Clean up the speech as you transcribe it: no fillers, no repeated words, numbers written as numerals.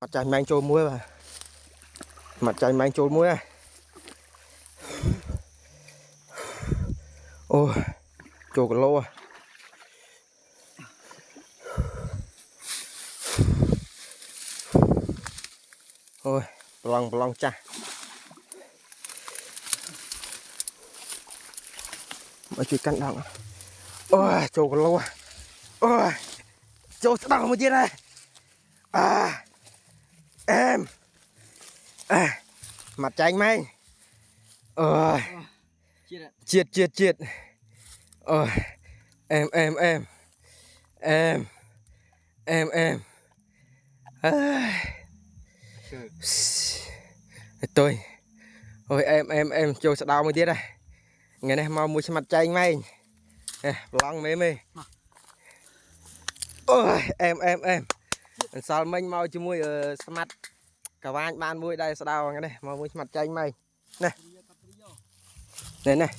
mặt trái mang trôi muối mà mặt trái mang trôi muối à. Ôi trôi cả lô à. Ôi lòng cha mà chuyện căng đau. Ôi trôi cả lô à. Ôi trôi đau một chiếc đây à em à, mặt trái mang ôi chiết ôi em à. Tôi ôi em trôi sẽ đau một tiết đây ngày nay mau mua mặt trái may lăng mê ôi em sao mình mau chưa mua smart cả anh ban mua đây sao đau cái này mau mua mặt trái may này này này